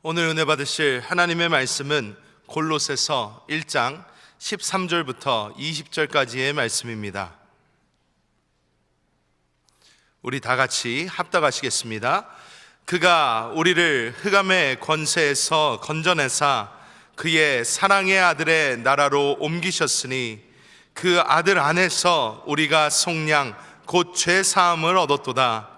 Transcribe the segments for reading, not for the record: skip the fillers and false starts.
오늘 은혜 받으실 하나님의 말씀은 골로새서 1장 13절부터 20절까지의 말씀입니다. 우리 다 같이 합독하시겠습니다. 그가 우리를 흑암의 권세에서 건져내사 그의 사랑의 아들의 나라로 옮기셨으니 그 아들 안에서 우리가 속량 곧 죄 사함을 얻었도다.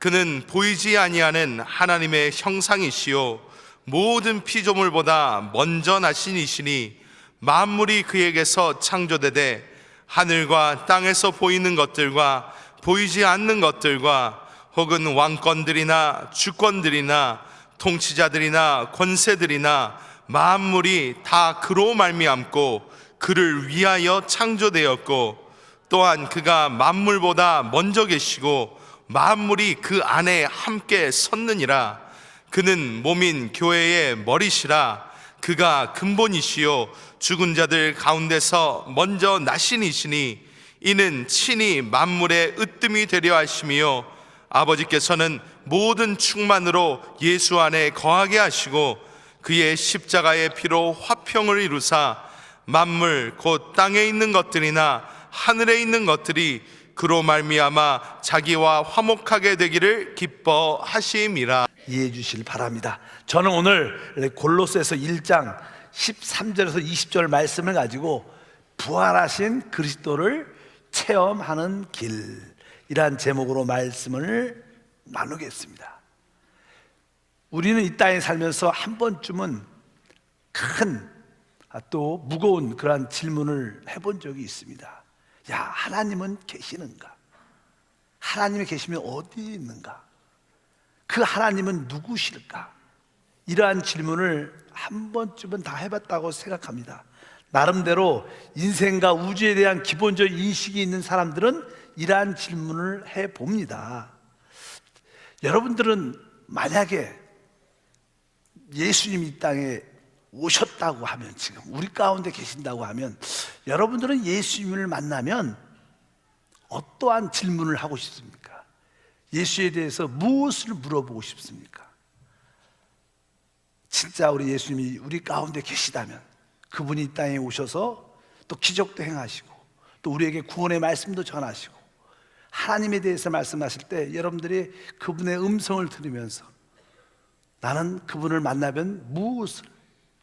그는 보이지 아니하는 하나님의 형상이시요 모든 피조물보다 먼저 나신 이시니 만물이 그에게서 창조되되 하늘과 땅에서 보이는 것들과 보이지 않는 것들과 혹은 왕권들이나 주권들이나 통치자들이나 권세들이나 만물이 다 그로 말미암고 그를 위하여 창조되었고 또한 그가 만물보다 먼저 계시고 만물이 그 안에 함께 섰느니라. 그는 몸인 교회의 머리시라. 그가 근본이시요 죽은 자들 가운데서 먼저 나신 이시니 이는 친히 만물의 으뜸이 되려 하심이요 아버지께서는 모든 충만으로 예수 안에 거하게 하시고 그의 십자가의 피로 화평을 이루사 만물 곧 땅에 있는 것들이나 하늘에 있는 것들이 그로 말미암아 자기와 화목하게 되기를 기뻐하심이라. 이해해 주시길 바랍니다. 저는 오늘 골로새서 1장 13절에서 20절 말씀을 가지고 부활하신 그리스도를 체험하는 길이란 제목으로 말씀을 나누겠습니다. 우리는 이 땅에 살면서 한 번쯤은 큰 또 무거운 그러한 질문을 해본 적이 있습니다. 야, 하나님은 계시는가? 하나님이 계시면 어디 있는가? 그 하나님은 누구실까? 이러한 질문을 한 번쯤은 다 해봤다고 생각합니다. 나름대로 인생과 우주에 대한 기본적 인식이 있는 사람들은 이러한 질문을 해봅니다. 여러분들은 만약에 예수님이 이 땅에 오셨다고 하면, 지금 우리 가운데 계신다고 하면, 여러분들은 예수님을 만나면 어떠한 질문을 하고 싶습니까? 예수에 대해서 무엇을 물어보고 싶습니까? 진짜 우리 예수님이 우리 가운데 계시다면 그분이 이 땅에 오셔서 또 기적도 행하시고 또 우리에게 구원의 말씀도 전하시고 하나님에 대해서 말씀하실 때 여러분들이 그분의 음성을 들으면서 나는 그분을 만나면 무엇을,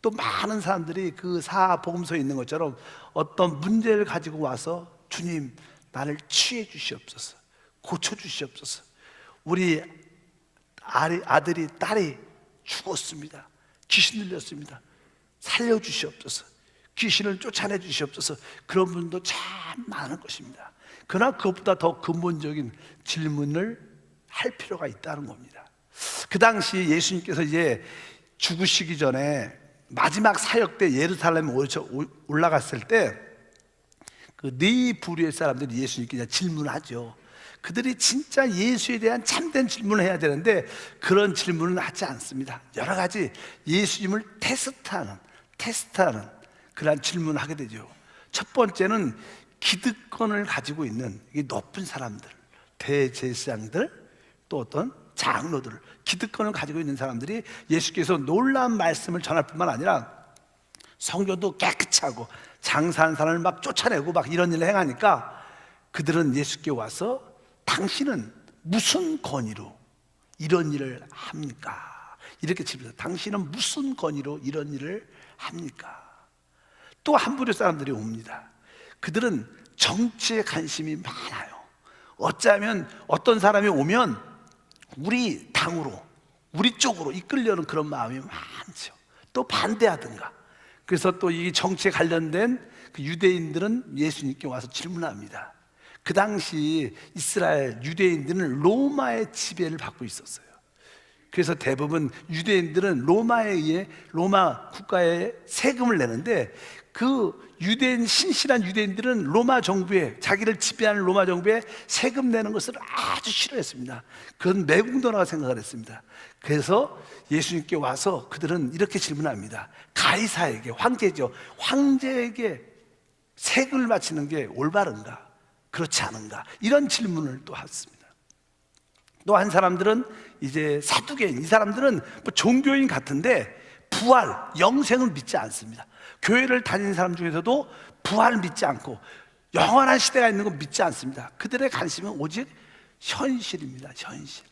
또 많은 사람들이 그 사복음서에 있는 것처럼 어떤 문제를 가지고 와서 주님 나를 치유해 주시옵소서, 고쳐 주시옵소서, 우리 아들이 딸이 죽었습니다, 귀신 들렸습니다, 살려주시옵소서, 귀신을 쫓아내 주시옵소서, 그런 분도 참 많은 것입니다. 그러나 그것보다 더 근본적인 질문을 할 필요가 있다는 겁니다. 그 당시 예수님께서 이제 죽으시기 전에 마지막 사역 때 예루살렘에 올라갔을 때 그 네 부류의 사람들이 예수님께 질문을 하죠. 그들이 진짜 예수에 대한 참된 질문을 해야 되는데 그런 질문은 하지 않습니다. 여러 가지 예수님을 테스트하는 그런 질문을 하게 되죠. 첫 번째는 기득권을 가지고 있는 높은 사람들, 대제사장들, 또 어떤 장로들, 기득권을 가지고 있는 사람들이 예수께서 놀라운 말씀을 전할 뿐만 아니라 성전도 깨끗이 하고 장사하는 사람을 막 쫓아내고 막 이런 일을 행하니까 그들은 예수께 와서 당신은 무슨 권위로 이런 일을 합니까? 이렇게 질문해요. 당신은 무슨 권위로 이런 일을 합니까? 또 한 부류 사람들이 옵니다. 그들은 정치에 관심이 많아요. 어쩌면 어떤 사람이 오면 우리 당으로, 우리 쪽으로 이끌려는 그런 마음이 많죠. 또 반대하든가. 그래서 또 이 정치에 관련된 그 유대인들은 예수님께 와서 질문합니다. 그 당시 이스라엘 유대인들은 로마의 지배를 받고 있었어요. 그래서 대부분 유대인들은 로마에 의해 로마 국가에 세금을 내는데 그 유대인, 신실한 유대인들은 로마 정부에, 자기를 지배하는 로마 정부에 세금 내는 것을 아주 싫어했습니다. 그건 매국노라고 생각을 했습니다. 그래서 예수님께 와서 그들은 이렇게 질문합니다. 가이사에게, 황제죠, 황제에게 세금을 바치는 게 올바른가, 그렇지 않은가, 이런 질문을 또 했습니다. 또 한 사람들은 이제 사두개인, 이 사람들은 뭐 종교인 같은데 부활, 영생을 믿지 않습니다. 교회를 다니는 사람 중에서도 부활을 믿지 않고 영원한 시대가 있는 거 믿지 않습니다. 그들의 관심은 오직 현실입니다. 현실.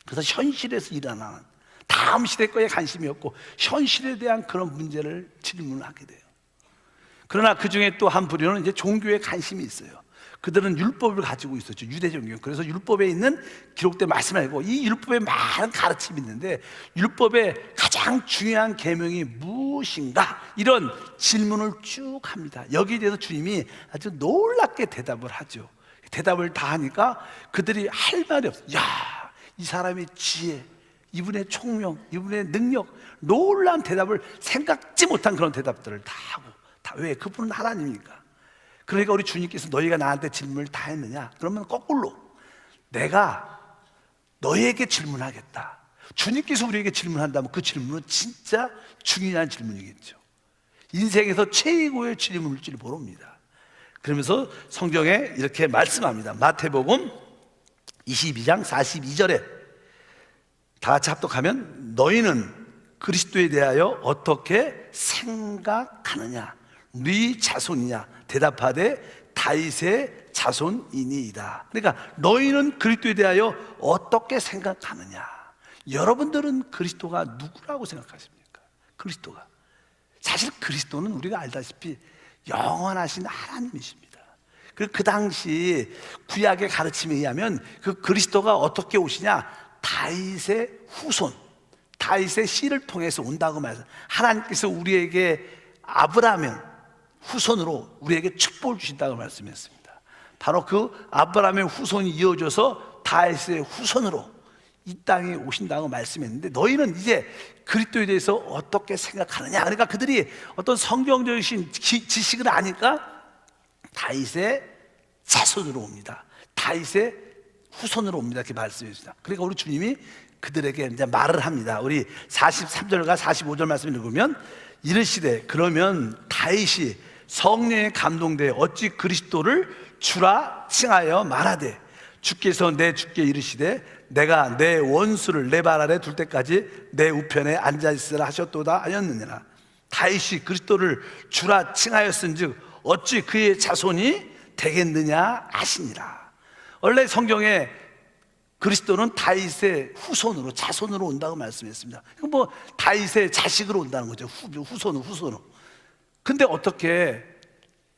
그래서 현실에서 일어나는 다음 시대 거에 관심이 없고 현실에 대한 그런 문제를 질문을 하게 돼요. 그러나 그 중에 또 한 부류는 이제 종교에 관심이 있어요. 그들은 율법을 가지고 있었죠. 유대 종교. 그래서 율법에 있는 기록된 말씀을 알고, 이 율법에 많은 가르침이 있는데 율법의 가장 중요한 계명이 무엇인가, 이런 질문을 쭉 합니다. 여기에 대해서 주님이 아주 놀랍게 대답을 하죠. 대답을 다 하니까 그들이 할 말이 없어요. 야, 이 사람의 지혜, 이분의 총명, 이분의 능력, 놀라운 대답을 생각지 못한 그런 대답들을 다 하고. 다 왜? 그분은 하나님이니까. 그러니까 우리 주님께서 너희가 나한테 질문을 다 했느냐? 그러면 거꾸로 내가 너희에게 질문하겠다. 주님께서 우리에게 질문한다면 그 질문은 진짜 중요한 질문이겠죠. 인생에서 최고의 질문일지 모릅니다. 그러면서 성경에 이렇게 말씀합니다. 마태복음 22장 42절에 다 같이 합독하면 너희는 그리스도에 대하여 어떻게 생각하느냐? 네 자손이냐? 대답하되 다윗의 자손이니이다. 그러니까 너희는 그리스도에 대하여 어떻게 생각하느냐? 여러분들은 그리스도가 누구라고 생각하십니까? 그리스도가, 사실 그리스도는 우리가 알다시피 영원하신 하나님이십니다. 그 당시 구약의 가르침에 의하면 그 그리스도가 어떻게 오시냐? 다윗의 후손, 다윗의 씨를 통해서 온다고 말해서 하나님께서 우리에게 아브라함의 후손으로 우리에게 축복을 주신다고 말씀했습니다. 바로 그 아브라함의 후손이 이어져서 다윗의 후손으로 이 땅에 오신다고 말씀했는데, 너희는 이제 그리스도에 대해서 어떻게 생각하느냐? 그러니까 그들이 어떤 성경적인 지식을 아니까 다윗의 자손으로 옵니다. 다윗의 후손으로 옵니다. 이렇게 말씀했습니다. 그러니까 우리 주님이 그들에게 이제 말을 합니다. 우리 43절과 45절 말씀을 읽으면 이르시되 그러면 다윗이 성령에 감동되어 어찌 그리스도를 주라 칭하여 말하되 주께서 내 주께 이르시되 내가 내 원수를 내 발 아래 둘 때까지 내 우편에 앉아 있으라 하셨도다 하였느니라. 다윗이 그리스도를 주라 칭하였은즉 어찌 그의 자손이 되겠느냐 하시니라. 원래 성경에 그리스도는 다윗의 후손으로, 자손으로 온다고 말씀했습니다. 뭐 다윗의 자식으로 온다는 거죠. 후손으로. 근데 어떻게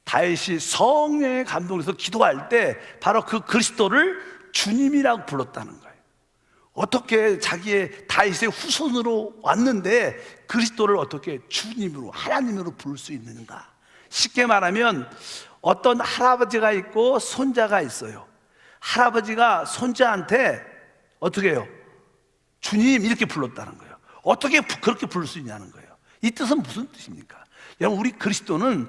다윗이 성령의 감동에서 기도할 때 바로 그 그리스도를 주님이라고 불렀다는 거예요. 어떻게 자기의 다윗의 후손으로 왔는데 그리스도를 어떻게 주님으로, 하나님으로 부를 수 있는가? 쉽게 말하면 어떤 할아버지가 있고 손자가 있어요. 할아버지가 손자한테 어떻게 해요? 주님 이렇게 불렀다는 거예요. 어떻게 그렇게 부를 수 있냐는 거예요. 이 뜻은 무슨 뜻입니까? 여러분, 우리 그리스도는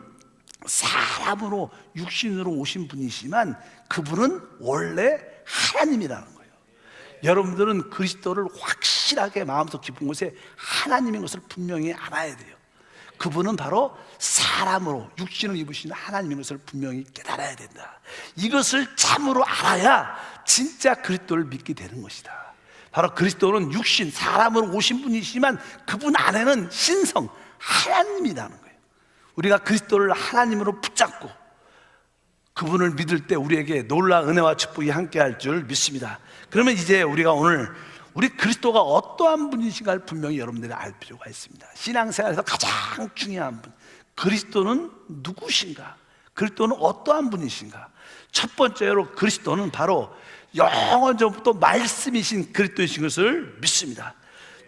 사람으로 육신으로 오신 분이시지만 그분은 원래 하나님이라는 거예요. 여러분들은 그리스도를 확실하게 마음속 깊은 곳에 하나님인 것을 분명히 알아야 돼요. 그분은 바로 사람으로 육신을 입으신 하나님인 것을 분명히 깨달아야 된다. 이것을 참으로 알아야 진짜 그리스도를 믿게 되는 것이다. 바로 그리스도는 육신, 사람으로 오신 분이시지만 그분 안에는 신성, 하나님이라는 거예요. 우리가 그리스도를 하나님으로 붙잡고 그분을 믿을 때 우리에게 놀라운 은혜와 축복이 함께할 줄 믿습니다. 그러면 이제 우리가 오늘 우리 그리스도가 어떠한 분이신가를 분명히 여러분들이 알 필요가 있습니다. 신앙생활에서 가장 중요한 분, 그리스도는 누구신가? 그리스도는 어떠한 분이신가? 첫 번째로 그리스도는 바로 영원전부터 말씀이신 그리스도이신 것을 믿습니다.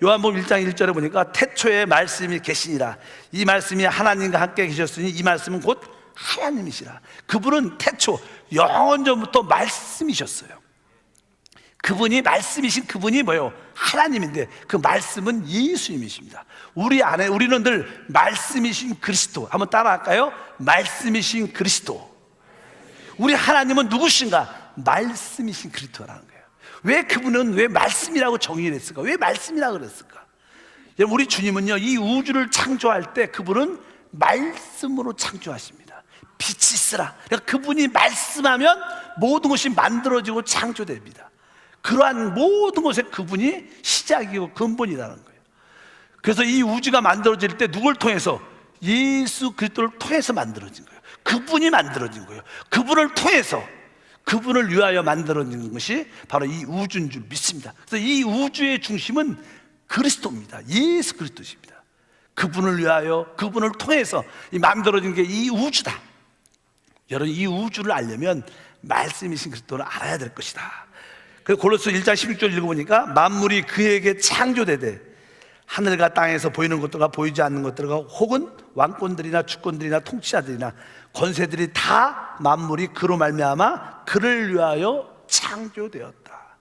요한복음 1장 1절에 보니까 태초에 말씀이 계시니라. 이 말씀이 하나님과 함께 계셨으니 이 말씀은 곧 하나님이시라. 그분은 태초 영원전부터 말씀이셨어요. 그분이 말씀이신 그분이 뭐예요? 하나님인데 그 말씀은 예수님이십니다. 우리 안에 우리는 늘 말씀이신 그리스도, 한번 따라할까요? 말씀이신 그리스도. 우리 하나님은 누구신가? 말씀이신 그리스도라는 거예요. 왜 그분은 왜 말씀이라고 정의를 했을까? 왜 말씀이라고 그랬을까? 우리 주님은요, 이 우주를 창조할 때 그분은 말씀으로 창조하십니다. 빛이 있으라. 그러니까 그분이 말씀하면 모든 것이 만들어지고 창조됩니다. 그러한 모든 것에 그분이 시작이고 근본이라는 거예요. 그래서 이 우주가 만들어질 때 누굴 통해서? 예수 그리스도를 통해서 만들어진 거예요. 그분이 만들어진 거예요. 그분을 통해서, 그분을 위하여 만들어진 것이 바로 이 우주인 줄 믿습니다. 그래서 이 우주의 중심은 그리스도입니다. 예수 그리스도십니다. 그분을 위하여, 그분을 통해서 이 만들어진 게 이 우주다. 여러분, 이 우주를 알려면 말씀이신 그리스도를 알아야 될 것이다. 그래서 골로새 1장 16절 읽어보니까 만물이 그에게 창조되되 하늘과 땅에서 보이는 것들과 보이지 않는 것들과 혹은 왕권들이나 주권들이나 통치자들이나 권세들이 다 만물이 그로 말미암아 그를 위하여 창조되었다.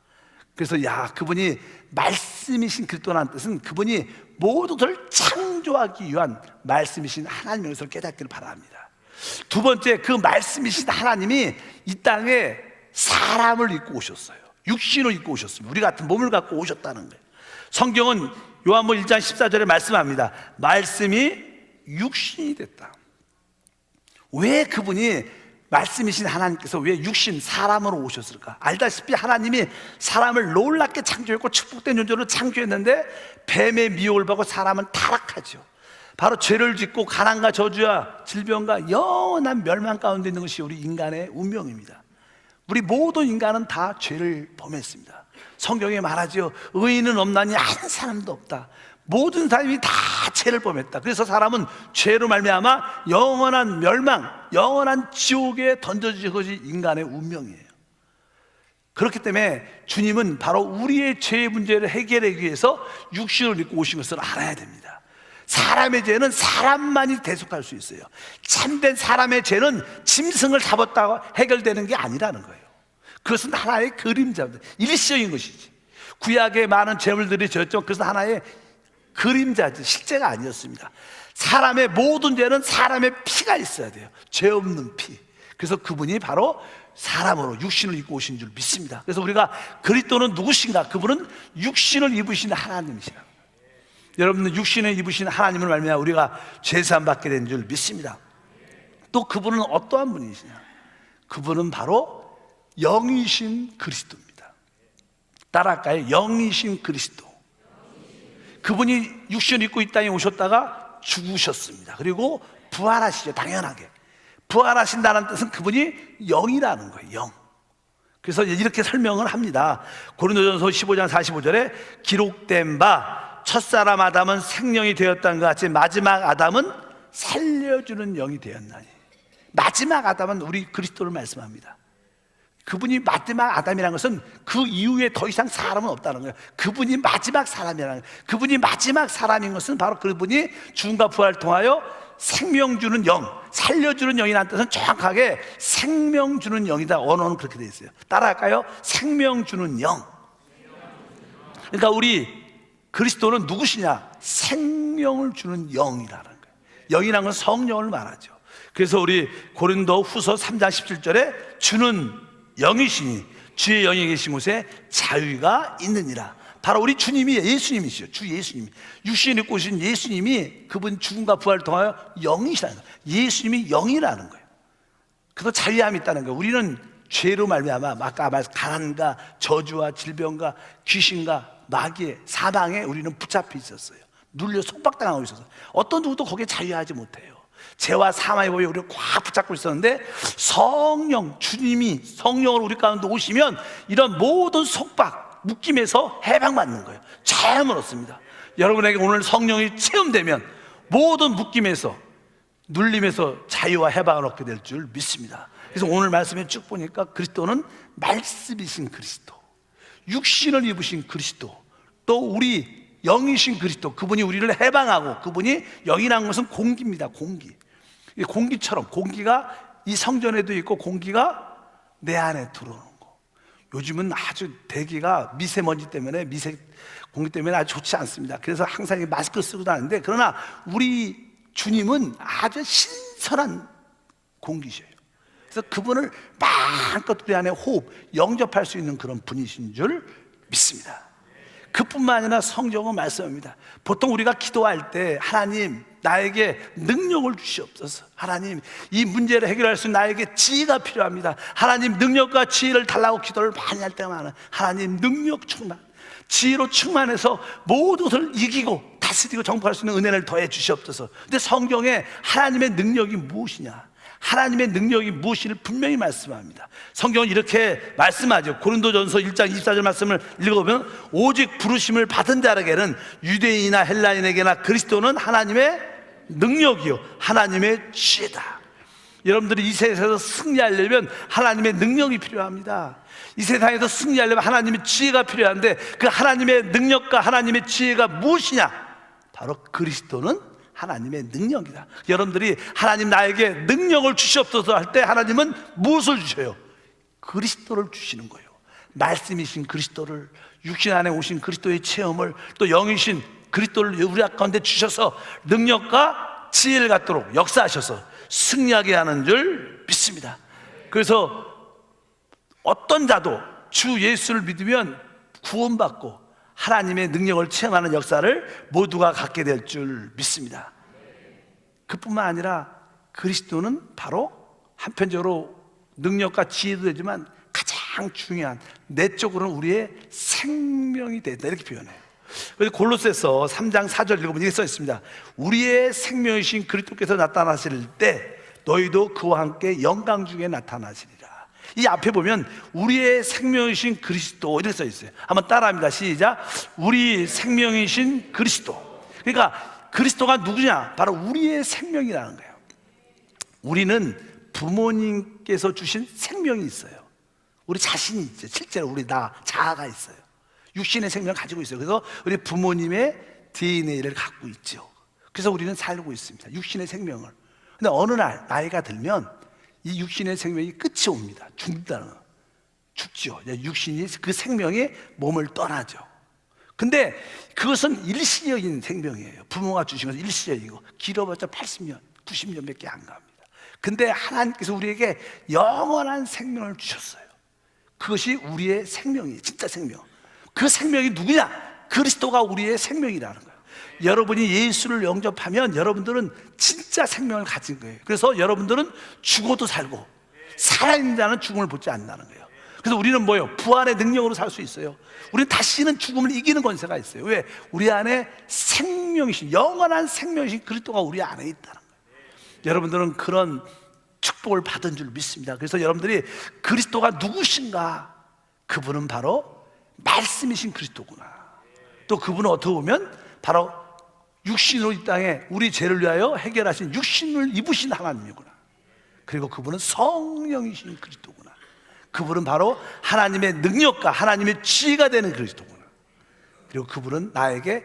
그래서 그분이 말씀이신 그리스도라는 뜻은 그분이 모든 것을 창조하기 위한 말씀이신 하나님의 것을 깨닫기를 바랍니다. 두 번째, 그 말씀이신 하나님이 이 땅에 사람을 입고 오셨어요. 육신을 입고 오셨습니다. 우리 같은 몸을 갖고 오셨다는 거예요. 성경은 요한복음 1장 14절에 말씀합니다. 말씀이 육신이 됐다. 왜 그분이, 말씀이신 하나님께서 왜 육신, 사람으로 오셨을까? 알다시피 하나님이 사람을 놀랍게 창조했고 축복된 존재로 창조했는데 뱀의 미혹을 받고 사람은 타락하죠. 바로 죄를 짓고 가난과 저주와 질병과 영원한 멸망 가운데 있는 것이 우리 인간의 운명입니다. 우리 모든 인간은 다 죄를 범했습니다. 성경에 말하죠. 의인은 없나니 한 사람도 없다. 모든 사람이 다 죄를 범했다. 그래서 사람은 죄로 말미암아 영원한 멸망, 영원한 지옥에 던져질 것이 인간의 운명이에요. 그렇기 때문에 주님은 바로 우리의 죄의 문제를 해결하기 위해서 육신을 입고 오신 것을 알아야 됩니다. 사람의 죄는 사람만이 대속할 수 있어요. 참된 사람의 죄는 짐승을 잡았다고 해결되는 게 아니라는 거예요. 그것은 하나의 그림자입니다. 일시적인 것이지. 구약에 많은 죄물들이 졌죠. 그것은 하나의 그림자지 실제가 아니었습니다. 사람의 모든 죄는 사람의 피가 있어야 돼요. 죄 없는 피. 그래서 그분이 바로 사람으로 육신을 입고 오신 줄 믿습니다. 그래서 우리가 그리스도는 누구신가? 그분은 육신을 입으신 하나님이시라. 여러분은 육신을 입으신 하나님을 말미암아 우리가 죄사함 받게 된 줄 믿습니다. 또 그분은 어떠한 분이시냐? 그분은 바로 영이신 그리스도입니다. 따라할까요? 영이신 그리스도. 그분이 육신을 입고 이 땅에 오셨다가 죽으셨습니다. 그리고 부활하시죠. 당연하게 부활하신다는 뜻은 그분이 영이라는 거예요. 영. 그래서 이렇게 설명을 합니다. 고린도전서 15장 45절에 기록된 바 첫사람 아담은 생명이 되었다는 것 같이 마지막 아담은 살려주는 영이 되었나니. 마지막 아담은 우리 그리스도를 말씀합니다. 그분이 마지막 아담이라는 것은 그 이후에 더 이상 사람은 없다는 거예요. 그분이 마지막 사람이라는 거예요. 그분이 마지막 사람인 것은 바로 그분이 죽음과 부활을 통하여 생명 주는 영, 살려주는 영이라는 뜻은 정확하게 생명 주는 영이다. 언어는 그렇게 되어 있어요. 따라할까요? 생명 주는 영. 그러니까 우리 그리스도는 누구시냐? 생명을 주는 영이라는 거예요. 영이라는 건 성령을 말하죠. 그래서 우리 고린도 후서 3장 17절에 주는 영이시니 주의 영이 계신 곳에 자유가 있느니라. 바로 우리 주님이 예수님이시죠. 주 예수님이 육신을 입고 오신 예수님이 그분 죽음과 부활을 통하여 영이시라는 거예요. 예수님이 영이라는 거예요. 그래서 자유함이 있다는 거예요. 우리는 죄로 말미암아 아까 말씀 가난과 저주와 질병과 귀신과 마귀의 사방에 우리는 붙잡혀 있었어요. 눌려 속박당하고 있었어요. 어떤 누구도 거기에 자유하지 못해요. 죄와 사망의 법에 우리를 꽉 붙잡고 있었는데 성령, 주님이 성령으로 우리 가운데 오시면 이런 모든 속박, 묶임에서 해방받는 거예요. 자유함을 얻습니다. 여러분에게 오늘 성령이 체험되면 모든 묶임에서, 눌림에서 자유와 해방을 얻게 될 줄 믿습니다. 그래서 오늘 말씀에 쭉 보니까 그리스도는 말씀이신 그리스도, 육신을 입으신 그리스도, 또 우리 영이신 그리스도, 그분이 우리를 해방하고, 그분이 영이라는 것은 공기입니다. 공기. 공기처럼 공기가 이 성전에도 있고 공기가 내 안에 들어오는 거. 요즘은 아주 대기가 미세먼지 때문에, 공기 때문에 아주 좋지 않습니다. 그래서 항상 마스크 쓰고 다니는데, 그러나 우리 주님은 아주 신선한 공기셔요. 그래서 그분을 마음껏 우리 안에 호흡, 영접할 수 있는 그런 분이신 줄 믿습니다. 그뿐만 아니라 성경은 말씀합니다. 보통 우리가 기도할 때 하나님 나에게 능력을 주시옵소서, 하나님 이 문제를 해결할 수 있는 나에게 지혜가 필요합니다, 하나님 능력과 지혜를 달라고 기도를 많이 할 때가 많아요. 하나님 능력 충만, 지혜로 충만해서 모든 것을 이기고 다스리고 정복할 수 있는 은혜를 더해 주시옵소서. 근데 성경에 하나님의 능력이 무엇이냐, 하나님의 능력이 무엇인지를 분명히 말씀합니다. 성경은 이렇게 말씀하죠. 고린도전서 1장 24절 말씀을 읽어보면 오직 부르심을 받은 자에게는 유대인이나 헬라인에게나 그리스도는 하나님의 능력이요 하나님의 지혜다. 여러분들이 이 세상에서 승리하려면 하나님의 능력이 필요합니다. 이 세상에서 승리하려면 하나님의 지혜가 필요한데 그 하나님의 능력과 하나님의 지혜가 무엇이냐? 바로 그리스도는 하나님의 능력이다. 여러분들이 하나님 나에게 능력을 주시옵소서 할 때 하나님은 무엇을 주셔요? 그리스도를 주시는 거예요. 말씀이신 그리스도를, 육신 안에 오신 그리스도의 체험을, 또 영이신 그리스도를 우리 가운데 주셔서 능력과 지혜를 갖도록 역사하셔서 승리하게 하는 줄 믿습니다. 그래서 어떤 자도 주 예수를 믿으면 구원받고 하나님의 능력을 체험하는 역사를 모두가 갖게 될 줄 믿습니다. 그뿐만 아니라 그리스도는 바로 한편적으로 능력과 지혜도 되지만 가장 중요한 내적으로는 우리의 생명이 된다, 이렇게 표현해요. 그래서 골로새서 3장 4절 읽어보면 이렇게 써 있습니다. 우리의 생명이신 그리스도께서 나타나실 때 너희도 그와 함께 영광 중에 나타나시리라. 이 앞에 보면 우리의 생명이신 그리스도 이렇게 써 있어요. 한번 따라합니다. 시작. 우리 생명이신 그리스도. 그러니까 그리스도가 누구냐? 바로 우리의 생명이라는 거예요. 우리는 부모님께서 주신 생명이 있어요. 우리 자신이 있죠. 실제로 우리 자아가 있어요. 육신의 생명을 가지고 있어요. 그래서 우리 부모님의 DNA를 갖고 있죠. 그래서 우리는 살고 있습니다. 육신의 생명을. 근데 어느 날 나이가 들면 이 육신의 생명이 끝이 옵니다. 죽는다는 거. 죽죠. 육신이 그 생명이 몸을 떠나죠. 근데 그것은 일시적인 생명이에요. 부모가 주신 것은 일시적이고 길어봤자 80년, 90년밖에 안 갑니다. 근데 하나님께서 우리에게 영원한 생명을 주셨어요. 그것이 우리의 생명이에요. 진짜 생명. 그 생명이 누구냐? 그리스도가 우리의 생명이라는 거예요. 여러분이 예수를 영접하면 여러분들은 진짜 생명을 가진 거예요. 그래서 여러분들은 죽어도 살고 살아있는 자는 죽음을 보지 않는다는 거예요. 그래서 우리는 뭐예요? 부활의 능력으로 살 수 있어요. 우리는 다시는 죽음을 이기는 권세가 있어요. 왜? 우리 안에 생명이신, 영원한 생명이신 그리스도가 우리 안에 있다는 거예요. 여러분들은 그런 축복을 받은 줄 믿습니다. 그래서 여러분들이 그리스도가 누구신가? 그분은 바로 말씀이신 그리스도구나. 또 그분은 어떻게 보면 바로 육신으로 이 땅에 우리 죄를 위하여 해결하신 육신을 입으신 하나님이구나. 그리고 그분은 성령이신 그리스도구나. 그분은 바로 하나님의 능력과 하나님의 지혜가 되는 그리스도구나. 그리고 그분은 나에게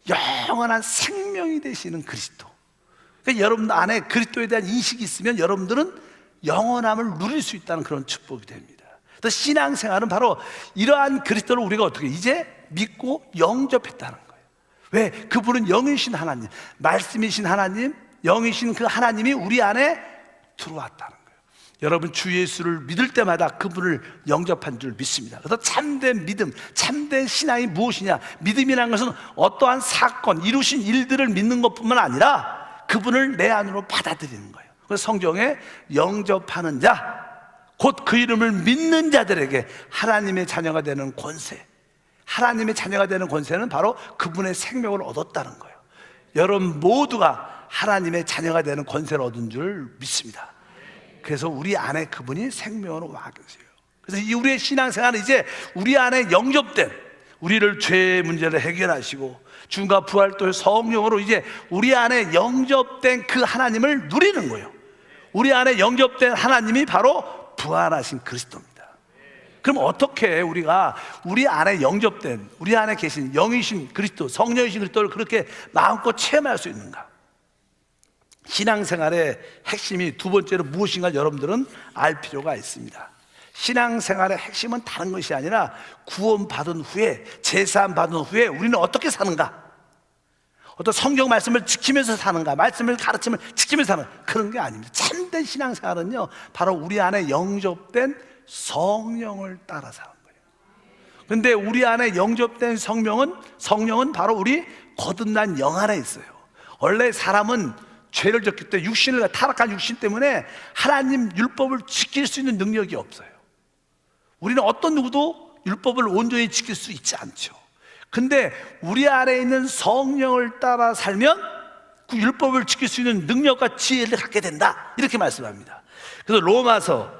영원한 생명이 되시는 그리스도. 그러니까 여러분 안에 그리스도에 대한 인식이 있으면 여러분들은 영원함을 누릴 수 있다는 그런 축복이 됩니다. 또 신앙생활은 바로 이러한 그리스도를 우리가 어떻게 이제 믿고 영접했다는 거예요. 왜? 그분은 영이신 하나님, 말씀이신 하나님, 영이신 그 하나님이 우리 안에 들어왔다는 거예요. 여러분 주 예수를 믿을 때마다 그분을 영접한 줄 믿습니다. 그래서 참된 믿음, 참된 신앙이 무엇이냐? 믿음이라는 것은 어떠한 사건, 이루신 일들을 믿는 것뿐만 아니라 그분을 내 안으로 받아들이는 거예요. 그래서 성경에 영접하는 자, 곧 그 이름을 믿는 자들에게 하나님의 자녀가 되는 권세, 하나님의 자녀가 되는 권세는 바로 그분의 생명을 얻었다는 거예요. 여러분 모두가 하나님의 자녀가 되는 권세를 얻은 줄 믿습니다. 그래서 우리 안에 그분이 생명으로 와 계세요. 그래서 이 우리의 신앙생활은 이제 우리 안에 영접된, 우리를 죄의 문제를 해결하시고 죽음과 부활 또 성령으로 이제 우리 안에 영접된 그 하나님을 누리는 거예요. 우리 안에 영접된 하나님이 바로 부활하신 그리스도입니다. 그럼 어떻게 우리가 우리 안에 영접된, 우리 안에 계신 영이신 그리스도, 성령이신 그리스도를 그렇게 마음껏 체험할 수 있는가? 신앙생활의 핵심이 두 번째로 무엇인가 여러분들은 알 필요가 있습니다. 신앙생활의 핵심은 다른 것이 아니라 구원받은 후에, 제사함 받은 후에 우리는 어떻게 사는가? 어떤 성경 말씀을 지키면서 사는가? 말씀을 가르침을 지키면서 사는 그런 게 아닙니다. 참된 신앙생활은요 바로 우리 안에 영접된 성령을 따라 사는 거예요. 근데 우리 안에 영접된 성령은 바로 우리 거듭난 영 안에 있어요. 원래 사람은 죄를 졌기 때문에 타락한 육신 때문에 하나님 율법을 지킬 수 있는 능력이 없어요. 우리는 어떤 누구도 율법을 온전히 지킬 수 있지 않죠. 근데 우리 안에 있는 성령을 따라 살면 그 율법을 지킬 수 있는 능력과 지혜를 갖게 된다, 이렇게 말씀합니다. 그래서 로마서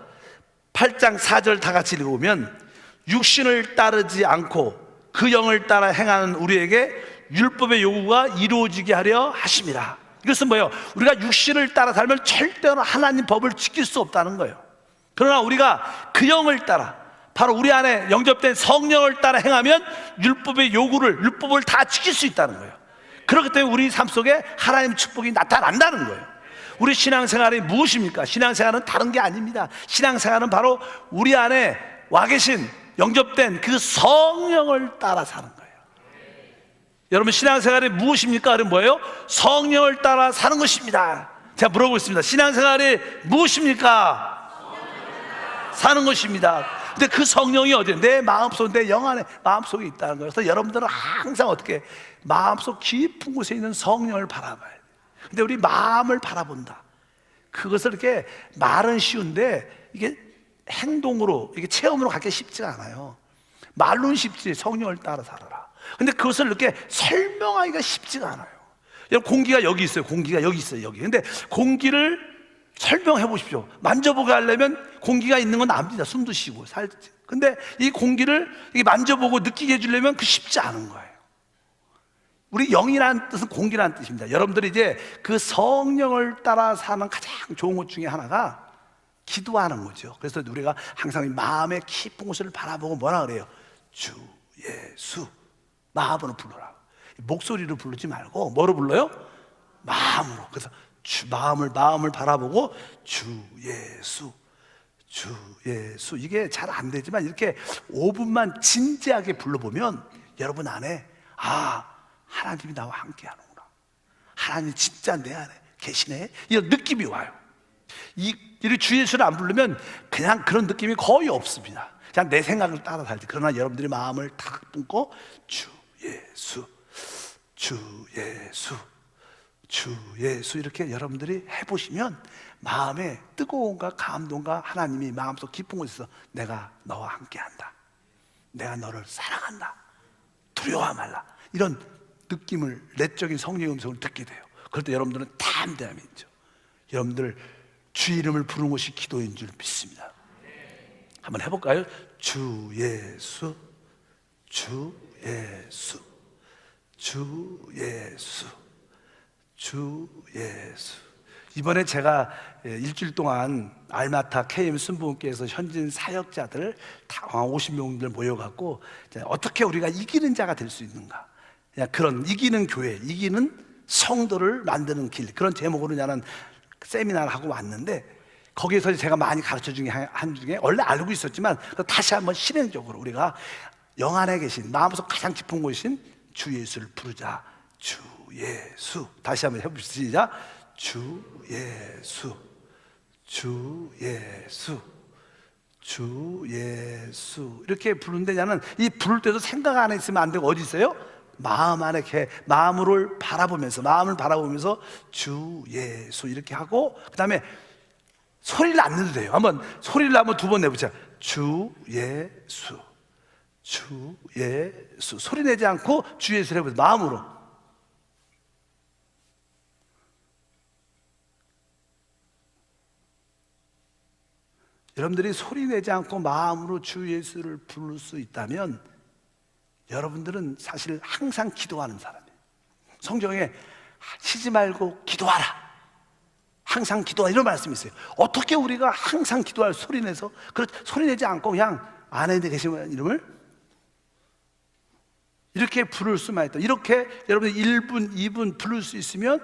8장 4절 다 같이 읽어보면 육신을 따르지 않고 그 영을 따라 행하는 우리에게 율법의 요구가 이루어지게 하려 하심이라. 이것은 뭐예요? 우리가 육신을 따라 살면 절대로 하나님 법을 지킬 수 없다는 거예요. 그러나 우리가 그 영을 따라, 바로 우리 안에 영접된 성령을 따라 행하면 율법을 다 지킬 수 있다는 거예요. 그렇기 때문에 우리 삶 속에 하나님 축복이 나타난다는 거예요. 우리 신앙생활이 무엇입니까? 신앙생활은 다른 게 아닙니다. 신앙생활은 바로 우리 안에 와 계신 영접된 그 성령을 따라 사는 거예요. 여러분, 신앙생활이 무엇입니까? 그럼 뭐예요? 성령을 따라 사는 것입니다. 제가 물어보겠습니다. 신앙생활이 무엇입니까? 사는 것입니다. 근데 그 성령이 어디에? 내 마음속, 내 영 안에, 마음속에 있다는 거예요. 그래서 여러분들은 항상 어떻게 마음속 깊은 곳에 있는 성령을 바라봐야 돼요. 근데 우리 마음을 바라본다, 그것을 이렇게 말은 쉬운데 이게 행동으로, 이게 체험으로 갖기 쉽지가 않아요. 말로는 쉽지, 성령을 따라 살아라. 근데 그것을 이렇게 설명하기가 쉽지가 않아요. 여러분, 공기가 여기 있어요. 공기가 여기 있어요. 여기. 근데 공기를 설명해 보십시오. 만져보게 하려면 공기가 있는 건 압니다. 숨도 쉬고 살지. 근데 이 공기를 만져보고 느끼게 해주려면 그 쉽지 않은 거예요. 우리 영이라는 뜻은 공기라는 뜻입니다. 여러분들이 이제 그 성령을 따라 사는 가장 좋은 것 중에 하나가 기도하는 거죠. 그래서 우리가 항상 이 마음의 깊은 곳을 바라보고 뭐라 그래요? 주 예수. 마음으로 불러라. 목소리로 부르지 말고 뭐로 불러요? 마음으로. 그래서 마음을 바라보고 주 예수, 주 예수. 이게 잘 안 되지만 이렇게 5분만 진지하게 불러보면 여러분 안에, 하나님이 나와 함께 하는구나, 하나님이 진짜 내 안에 계시네, 이런 느낌이 와요. 이 주 예수를 안 부르면 그냥 그런 느낌이 거의 없습니다. 그냥 내 생각을 따라 살지. 그러나 여러분들이 마음을 탁 품고 주 예수, 주 예수, 주 예수, 이렇게 여러분들이 해보시면 마음에 뜨거움과 감동과 하나님이 마음속 깊은 곳에서 내가 너와 함께한다, 내가 너를 사랑한다, 두려워 말라, 이런 느낌을, 내적인 성령의 음성을 듣게 돼요. 그럴 때 여러분들은 담대함이 있죠. 여러분들 주 이름을 부르는 것이 기도인 줄 믿습니다. 한번 해볼까요? 주 예수, 주 예수, 주 예수, 주 예수. 이번에 제가 일주일 동안 알마타 KM 순복음교회에서 현진 사역자들 다 50명들 모여갖고 어떻게 우리가 이기는 자가 될 수 있는가, 그런 이기는 교회, 이기는 성도를 만드는 길, 그런 제목으로 나는 세미나를 하고 왔는데, 거기에서 제가 많이 가르쳐 중에 한 중에 원래 알고 있었지만 다시 한번 실행적으로 우리가 영 안에 계신, 마음속 가장 깊은 곳이신 주 예수를 부르자. 주 예수. 다시 한번 해봅시다. 시작. 주 예수, 주 예수, 주 예수. 이렇게 부르는데 나는 이 부를 때도 생각 안에 있으면 안 되고 어디 있어요? 마음 안에 마음을 바라보면서 주 예수 이렇게 하고, 그 다음에 소리를 안 내도 돼요. 소리를 한번 2번 내보자. 주 예수, 주 예수. 소리 내지 않고 주 예수를 해보세요. 마음으로. 여러분들이 소리 내지 않고 마음으로 주 예수를 부를 수 있다면 여러분들은 사실 항상 기도하는 사람이에요. 성경에 쉬지 말고 기도하라, 항상 기도하라, 이런 말씀이 있어요. 어떻게 우리가 항상 기도할, 소리 내서, 소리 내지 않고 그냥 안에 계신 이름을 이렇게 부를 수만 있다. 이렇게 여러분이 1분, 2분 부를 수 있으면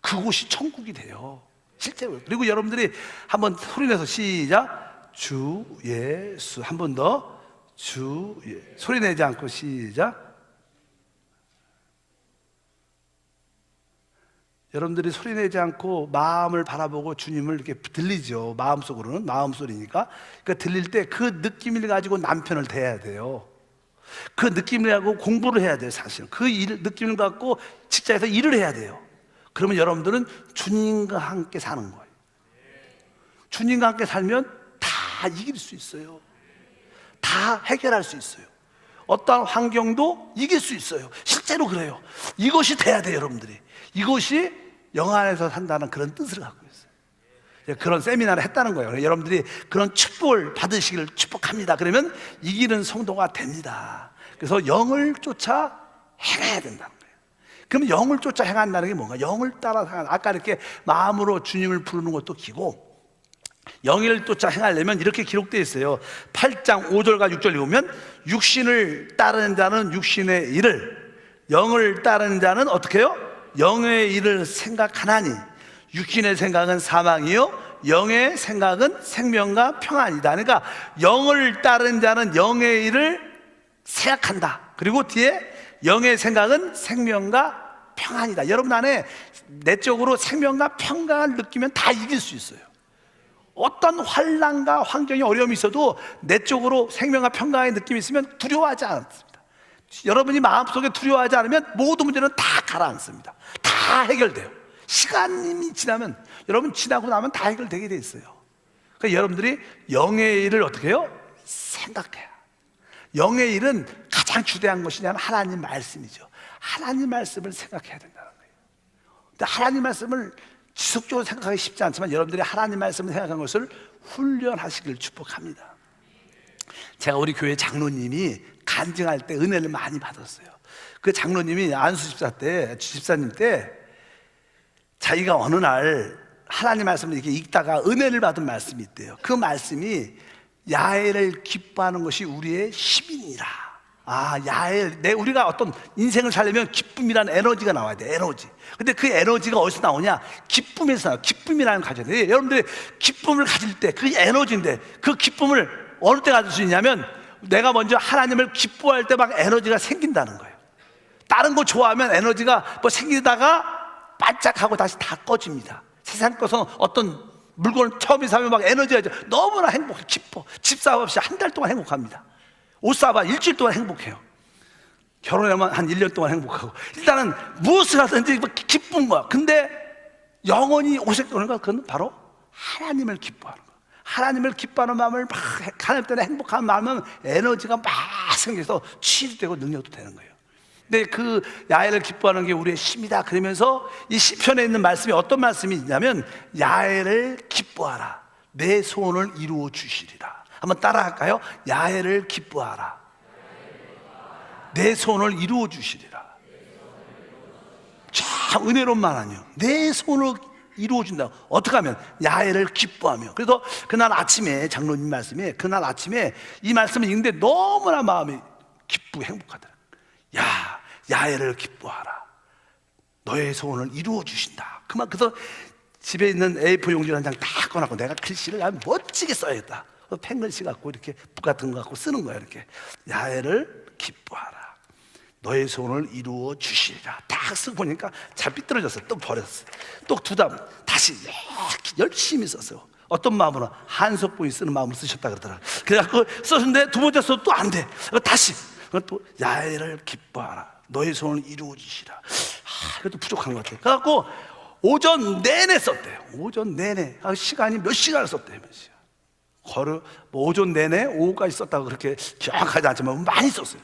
그곳이 천국이 돼요, 실제로. 그리고 여러분들이 한번 소리 내서 시작. 주 예수. 한 번 더. 주 예. 소리 내지 않고 시작. 여러분들이 소리 내지 않고 마음을 바라보고 주님을 이렇게 들리죠. 마음속으로는, 마음 소리니까. 그러니까 들릴 때 그 느낌을 가지고 남편을 대해야 돼요. 그 느낌을 갖고 공부를 해야 돼요. 사실은 그 느낌을 갖고 직장에서 일을 해야 돼요. 그러면 여러분들은 주님과 함께 사는 거예요. 주님과 함께 살면 다 이길 수 있어요. 다 해결할 수 있어요. 어떠한 환경도 이길 수 있어요. 실제로 그래요. 이것이 돼야 돼요. 여러분들이 이것이 영 안에서 산다는 그런 뜻을 갖고 있어요. 그런 세미나를 했다는 거예요. 여러분들이 그런 축복을 받으시기를 축복합니다. 그러면 이기는 성도가 됩니다. 그래서 영을 쫓아 행해야 된다는 거예요. 그럼 영을 쫓아 행한다는 게 뭔가? 영을 따라 행한다. 아까 이렇게 마음으로 주님을 부르는 것도 기고, 영을 쫓아 행하려면 이렇게 기록되어 있어요. 8장 5절과 6절 읽으면 육신을 따르는 자는 육신의 일을, 영을 따르는 자는 어떻게 해요? 영의 일을 생각하나니 육신의 생각은 사망이요 영의 생각은 생명과 평안이다. 그러니까 영을 따르는 자는 영의 일을 생각한다. 그리고 뒤에 영의 생각은 생명과 평안이다. 여러분 안에 내적으로 생명과 평강을 느끼면 다 이길 수 있어요. 어떤 환난과 환경이 어려움이 있어도 내적으로 생명과 평강의 느낌이 있으면 두려워하지 않습니다. 여러분이 마음속에 두려워하지 않으면 모든 문제는 다 가라앉습니다. 다 해결돼요. 시간이 지나면, 여러분 지나고 나면 다 해결되게 돼 있어요. 그러니까 여러분들이 영의 일을 어떻게 해요? 생각해요. 영의 일은 가장 주대한 것이 하나님 말씀이죠. 하나님 말씀을 생각해야 된다는 거예요. 근데 하나님 말씀을 지속적으로 생각하기 쉽지 않지만 여러분들이 하나님 말씀을 생각하는 것을 훈련하시길 축복합니다. 제가 우리 교회 장로님이 간증할 때 은혜를 많이 받았어요. 그 장로님이 안수 집사님 때 자기가 어느 날 하나님 말씀을 이렇게 읽다가 은혜를 받은 말씀이 있대요. 그 말씀이 야훼를 기뻐하는 것이 우리의 힘이니라. 우리가 어떤 인생을 살려면 기쁨이라는 에너지가 나와야 돼. 에너지. 근데 그 에너지가 어디서 나오냐? 기쁨에서 나와요. 기쁨이라는 걸 가져야 돼. 여러분들이 기쁨을 가질 때 그 에너지인데, 그 기쁨을 어느 때 가질 수 있냐면 내가 먼저 하나님을 기뻐할 때 막 에너지가 생긴다는 거예요. 다른 거 좋아하면 에너지가 뭐 생기다가 반짝하고 다시 다 꺼집니다. 세상 것은 어떤 물건을 처음에 사면 막 에너지가 너무나 행복해, 기뻐. 집 사업 없이 한 달 동안 행복합니다. 옷 사봐 일주일 동안 행복해요. 결혼하면 한 1년 동안 행복하고, 일단은 무엇을 하든지 기쁜 거야. 근데 영원히 오색도는 거, 그건 바로 하나님을 기뻐하는 거야. 하나님을 기뻐하는 마음을 막 하나님 때문에 행복한 마음은 에너지가 막 생겨서 치유되고 능력도 되는 거예요. 근데 그 야훼를 기뻐하는 게 우리의 힘이다. 그러면서 이 시편에 있는 말씀이 어떤 말씀이 있냐면, 야훼를 기뻐하라, 내 소원을 이루어 주시리라. 한번 따라할까요? 야훼를 기뻐하라, 내 소원을 이루어 주시리라. 참 은혜로운 말 아니에요. 내 소원을 이루어 준다. 어떻게 하면? 야훼를 기뻐하며. 그래서 그날 아침에 장로님 말씀에, 그날 아침에 이 말씀을 읽는데 너무나 마음이 기쁘고 행복하더라. 야훼를 기뻐하라, 너의 소원을 이루어 주신다. 그래서 집에 있는 A4 용지 한 장 딱 꺼내고 내가 글씨를 아주 멋지게 써야겠다. 펜글씨 갖고 이렇게 붓 같은 거 갖고 쓰는 거야. 이렇게 야훼를 기뻐하라, 너의 소원을 이루어 주시리라. 딱 쓰고 보니까 잘 삐뚤어졌어. 또 버렸어. 또 두 단 다시 열심히 썼어요. 어떤 마음으로? 한석봉이 쓰는 마음으로 쓰셨다 그러더라. 그래갖고 썼는데 두 번째 써도 또 안 돼. 다시 또 야훼를 기뻐하라, 너의 소원을 이루어 주시라. 그래도 부족한 것 같아요. 그래갖고 오전 내내 썼대요. 오전 내내. 시간이 몇 시간을 썼대요. 몇 시간. 오전 내내 오후까지 썼다고 그렇게 정확하지 않지만 많이 썼어요.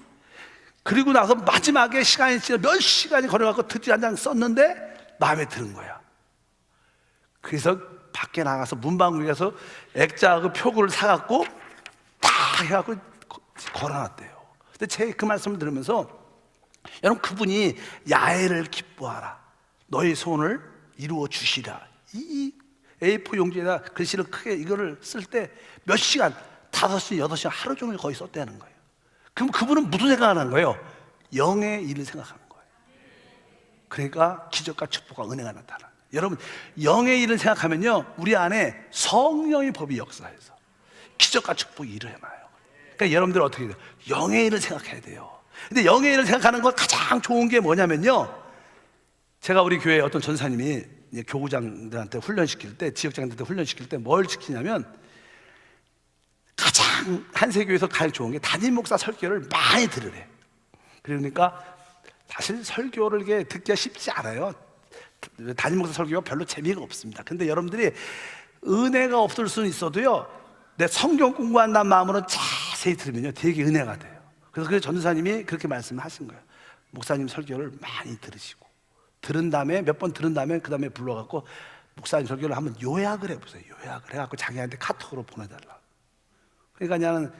그리고 나서 마지막에 시간이 지나 몇 시간이 걸어갖고 드디어 한 장 썼는데 마음에 드는 거야. 그래서 밖에 나가서 문방구에 가서 액자하고 표구를 사갖고 딱 해갖고 걸어놨대요. 근데 제 그 말씀을 들으면서, 여러분, 그분이 야훼를 기뻐하라, 너의 소원을 이루어 주시라, 이 A4 용지에다 글씨를 크게 이거를 쓸 때 몇 시간, 5시, 8시 하루 종일 거의 썼다는 거예요. 그럼 그분은 무슨 생각을 하는 거예요? 영의 일을 생각하는 거예요. 그러니까 기적과 축복과 은혜가 나타나요. 여러분, 영의 일을 생각하면요, 우리 안에 성령의 법이 역사해서 기적과 축복이 일어나요. 그러니까 여러분들 어떻게 해야 돼요? 영의 일을 생각해야 돼요. 근데 영의 일을 생각하는 것 가장 좋은 게 뭐냐면요, 제가 우리 교회 어떤 전사님이 교구장들한테 훈련시킬 때, 지역장들한테 훈련시킬 때 뭘 시키냐면, 가장 한세교에서 가장 좋은 게 담임 목사 설교를 많이 들으래. 그러니까 사실 설교를 이게 듣기가 쉽지 않아요. 담임 목사 설교가 별로 재미가 없습니다. 근데 여러분들이 은혜가 없을 수는 있어도요, 내 성경 공부한다는 마음으로 자세히 들으면요 되게 은혜가 돼요. 그래서 그 전도사님이 그렇게 말씀하신 거예요. 목사님 설교를 많이 들으시고, 들은 다음에 몇 번 들은 다음에 그 다음에 불러갖고 목사님 설교를 한번 요약을 해보세요. 요약을 해갖고 자기한테 카톡으로 보내달라. 그러니까 나는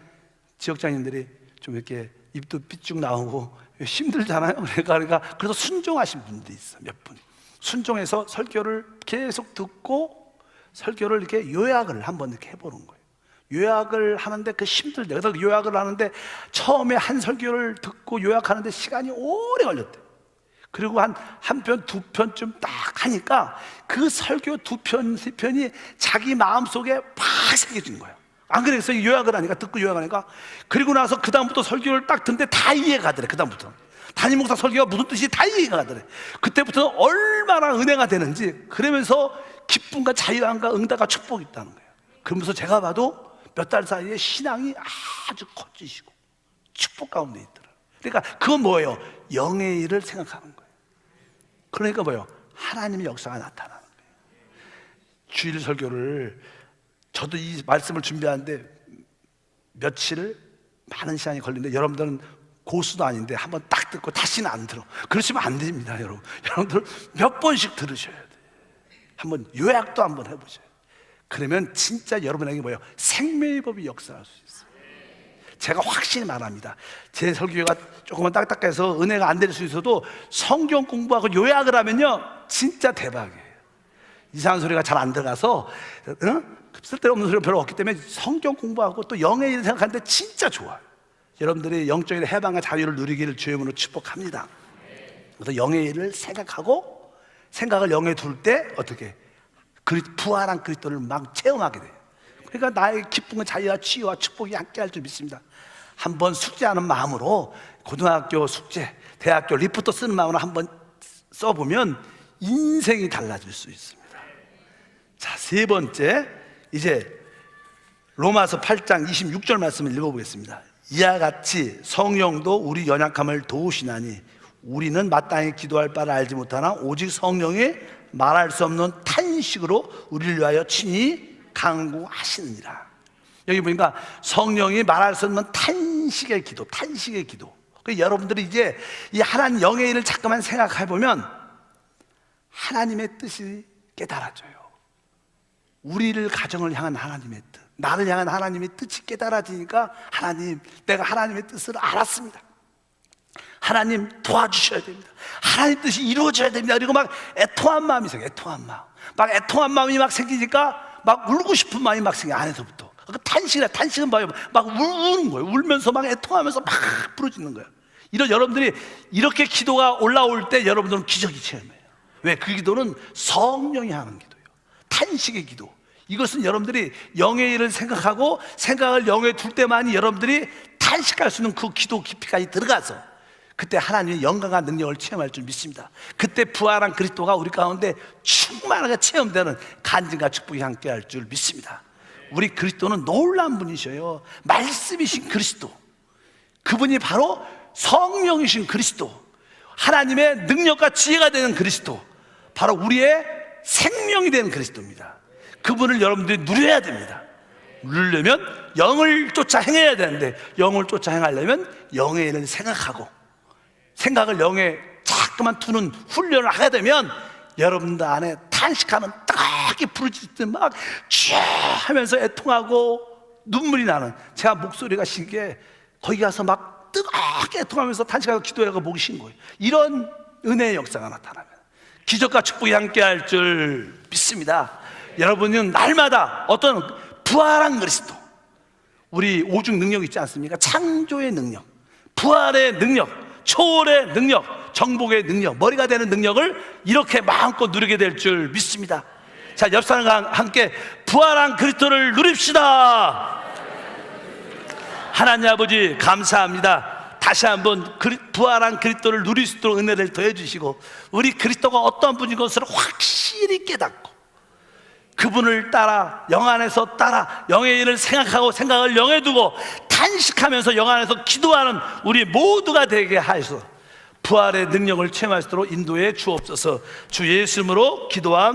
지역장님들이 좀 이렇게 입도 삐쭉 나오고 힘들잖아요. 그러니까 그래서 순종하신 분도 있어. 몇 분 순종해서 설교를 계속 듣고 설교를 이렇게 요약을 한번 이렇게 해보는 거예요. 요약을 하는데 그 힘들대. 그래서 요약을 하는데 처음에 한 설교를 듣고 요약하는데 시간이 오래 걸렸대. 그리고 한 편, 두 편쯤 딱 하니까 그 설교 두 편, 세 편이 자기 마음속에 팍 새겨진 거예요. 안 그래서 요약을 하니까, 듣고 요약하니까, 그리고 나서 그 다음부터 설교를 딱 듣는데 다 이해가 가더래. 그 다음부터 담임 목사 설교가 무슨 뜻이 다 이해가 가더래. 그때부터는 얼마나 은혜가 되는지, 그러면서 기쁨과 자유함과 응답과 축복이 있다는 거예요. 그러면서 제가 봐도 몇 달 사이에 신앙이 아주 커지시고 축복 가운데 있더라. 그러니까 그건 뭐예요? 영의 일을 생각하는 거예요. 그러니까 뭐예요? 하나님의 역사가 나타나는 거예요. 주일 설교를 저도 이 말씀을 준비하는데 며칠 많은 시간이 걸리는데, 여러분들은 고수도 아닌데 한번 딱 듣고 다시는 안 들어. 그러시면 안 됩니다, 여러분. 여러분들 몇 번씩 들으셔야 돼요. 한번 요약도 한번 해보셔요. 그러면 진짜 여러분에게 뭐예요? 생명의 법이 역사할 수 있어요. 제가 확신히 말합니다. 제 설교가 조금만 딱딱해서 은혜가 안 될 수 있어도 성경 공부하고 요약을 하면요 진짜 대박이에요. 이상한 소리가 잘 안 들어가서 쓸데없는 소리가 별로 없기 때문에 성경 공부하고 또 영의 일을 생각하는데 진짜 좋아요. 여러분들이 영적인 해방과 자유를 누리기를 주의 이름으로 축복합니다. 그래서 영의 일을 생각하고 생각을 영에 둘 때 어떻게 부활한 그리스도를 막 체험하게 돼요. 그러니까 나의 기쁨과 자유와 치유와 축복이 함께할 줄 믿습니다. 한번 숙제하는 마음으로 고등학교 숙제, 대학교 리포트 쓰는 마음으로 한번 써보면 인생이 달라질 수 있습니다. 자, 세 번째, 이제 로마서 8장 26절 말씀을 읽어보겠습니다. 이와 같이 성령도 우리 연약함을 도우시나니 우리는 마땅히 기도할 바를 알지 못하나 오직 성령이 말할 수 없는 탄식으로 우리를 위하여 친히 간구하시느니라. 여기 보니까 성령이 말할 수 없는 탄식의 기도, 탄식의 기도. 여러분들이 이제 이 하나님 영의 일을 잠깐만 생각해 보면 하나님의 뜻이 깨달아져요. 우리를 가정을 향한 하나님의 뜻, 나를 향한 하나님의 뜻이 깨달아지니까 하나님, 내가 하나님의 뜻을 알았습니다. 하나님 도와주셔야 됩니다. 하나님 뜻이 이루어져야 됩니다. 그리고 막 애통한 마음이 생겨요. 애통한 마음. 막 애통한 마음이 막 생기니까 막 울고 싶은 마음이 막 생겨요. 안에서부터. 그 탄식이라, 탄식은 뭐예요? 막 우는 거예요. 울면서 막 애통하면서 막 부르짖는 거예요. 이런 여러분들이 이렇게 기도가 올라올 때 여러분들은 기적이 체험해요. 왜? 그 기도는 성령이 하는 기도예요. 탄식의 기도. 이것은 여러분들이 영의 일을 생각하고 생각을 영에 둘 때만이 여러분들이 탄식할 수 있는 그 기도 깊이까지 들어가서 그때 하나님의 영광과 능력을 체험할 줄 믿습니다. 그때 부활한 그리스도가 우리 가운데 충만하게 체험되는 간증과 축복이 함께할 줄 믿습니다. 우리 그리스도는 놀라운 분이셔요. 말씀이신 그리스도, 그분이 바로 성령이신 그리스도, 하나님의 능력과 지혜가 되는 그리스도, 바로 우리의 생명이 되는 그리스도입니다. 그분을 여러분들이 누려야 됩니다. 누리려면 영을 쫓아 행해야 되는데, 영을 쫓아 행하려면 영의 일을 생각하고 생각을 영에 자꾸만 두는 훈련을 하게 되면 여러분들 안에 탄식하면 뜨겁게 부르짖듯 막 쥐 하면서 애통하고 눈물이 나는, 제가 목소리가 신기해 거기 가서 막 뜨겁게 애통하면서 탄식하고 기도하고 목이 쉰 거예요. 이런 은혜의 역사가 나타나면 기적과 축복이 함께할 줄 믿습니다. 여러분은 날마다 어떤 부활한 그리스도, 우리 오죽 능력 있지 않습니까? 창조의 능력, 부활의 능력, 초월의 능력, 정복의 능력, 머리가 되는 능력을 이렇게 마음껏 누리게 될 줄 믿습니다. 자, 옆 사람과 함께 부활한 그리스도를 누립시다. 하나님 아버지 감사합니다. 다시 한번 부활한 그리스도를 누릴 수 있도록 은혜를 더해 주시고, 우리 그리스도가 어떤 분인 것을 확실히 깨닫고 그분을 따라 영 안에서 따라 영의 일을 생각하고 생각을 영에 두고 탄식하면서 영 안에서 기도하는 우리 모두가 되게 하여서 부활의 능력을 체험할 수 있도록 인도해 주옵소서. 주 예수 이름으로 기도함.